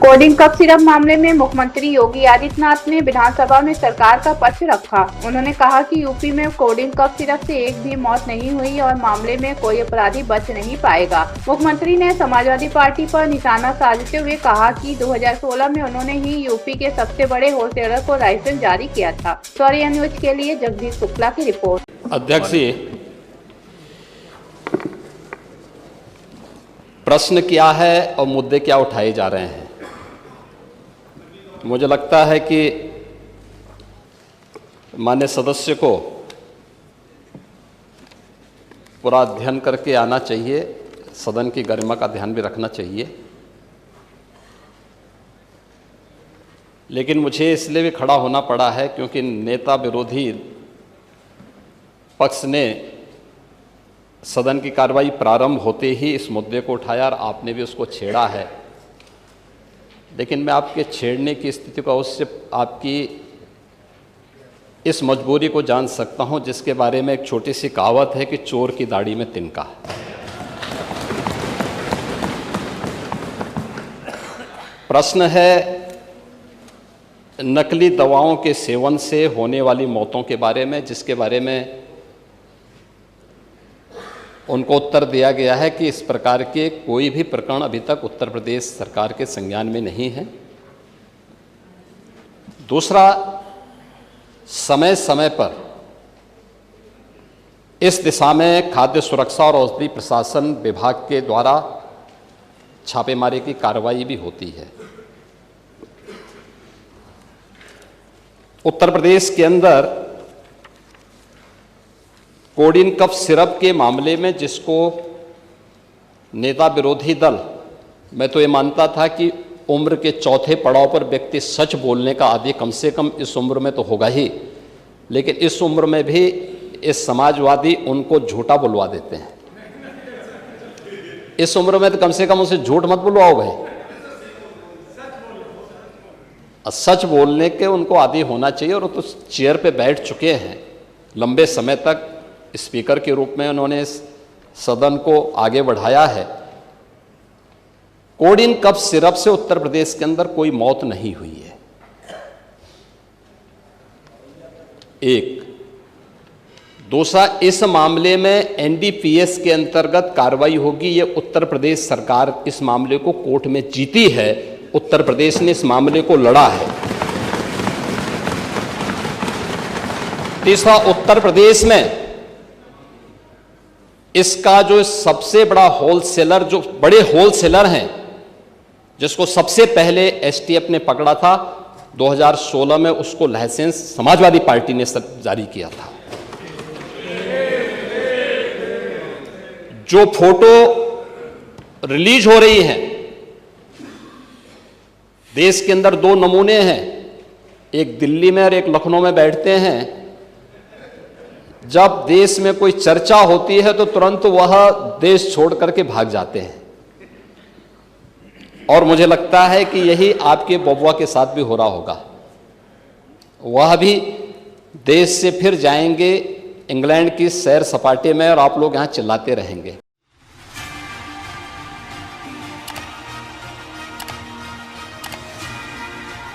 Coding cough syrup मामले में मुख्यमंत्री योगी आदित्यनाथ ने विधानसभा में सरकार का पक्ष रखा। उन्होंने कहा कि यूपी में कोडिंग कफ सिरप से एक भी मौत नहीं हुई और मामले में कोई अपराधी बच नहीं पाएगा। मुख्यमंत्री ने समाजवादी पार्टी पर निशाना साधते हुए कहा कि 2016 में उन्होंने ही यूपी के सबसे बड़े होलसेलर को लाइसेंस जारी किया था। सौर्या न्यूज के लिए जगदीश शुक्ला की रिपोर्ट। अध्यक्ष जी, प्रश्न क्या है और मुद्दे क्या उठाए जा रहे हैं? मुझे लगता है कि माननीय सदस्य को पूरा अध्ययन करके आना चाहिए, सदन की गरिमा का ध्यान भी रखना चाहिए। लेकिन मुझे इसलिए भी खड़ा होना पड़ा है क्योंकि नेता विरोधी पक्ष ने सदन की कार्रवाई प्रारंभ होते ही इस मुद्दे को उठाया और आपने भी उसको छेड़ा है। लेकिन मैं आपके छेड़ने की स्थिति को अवश्य आपकी इस मजबूरी को जान सकता हूं, जिसके बारे में एक छोटी सी कहावत है कि चोर की दाढ़ी में तिनका। प्रश्न है नकली दवाओं के सेवन से होने वाली मौतों के बारे में, जिसके बारे में उनको उत्तर दिया गया है कि इस प्रकार के कोई भी प्रकरण अभी तक उत्तर प्रदेश सरकार के संज्ञान में नहीं है। दूसरा, समय समय पर इस दिशा में खाद्य सुरक्षा और औषधि प्रशासन विभाग के द्वारा छापेमारी की कार्रवाई भी होती है। उत्तर प्रदेश के अंदर कोडिन कफ सिरप के मामले में जिसको नेता विरोधी दल, मैं तो ये मानता था कि उम्र के चौथे पड़ाव पर व्यक्ति सच बोलने का आदि कम से कम इस उम्र में तो होगा ही, लेकिन इस उम्र में भी इस समाजवादी उनको झूठा बुलवा देते हैं। इस उम्र में तो कम से कम उसे झूठ मत बुलवाओ भाई, सच बोलने के उनको आदी होना चाहिए। और वो तो चेयर पे बैठ चुके हैं लंबे समय तक, स्पीकर के रूप में उन्होंने सदन को आगे बढ़ाया है। कोडिन कफ सिरप से उत्तर प्रदेश के अंदर कोई मौत नहीं हुई है। एक। दूसरा, इस मामले में एनडीपीएस के अंतर्गत कार्रवाई होगी। ये उत्तर प्रदेश सरकार इस मामले को कोर्ट में जीती है, उत्तर प्रदेश ने इस मामले को लड़ा है। तीसरा, उत्तर प्रदेश में इसका जो सबसे बड़ा होलसेलर, जो बड़े होलसेलर हैं, जिसको सबसे पहले एसटीएफ ने पकड़ा था 2016 में, उसको लाइसेंस समाजवादी पार्टी ने जारी किया था। जो फोटो रिलीज हो रही हैं, देश के अंदर दो नमूने हैं, एक दिल्ली में और एक लखनऊ में बैठते हैं। जब देश में कोई चर्चा होती है तो तुरंत वह देश छोड़ करके भाग जाते हैं। और मुझे लगता है कि यही आपके बबुआ के साथ भी हो रहा होगा। वह भी देश से फिर जाएंगे इंग्लैंड की सैर सपाटे में और आप लोग यहां चिल्लाते रहेंगे।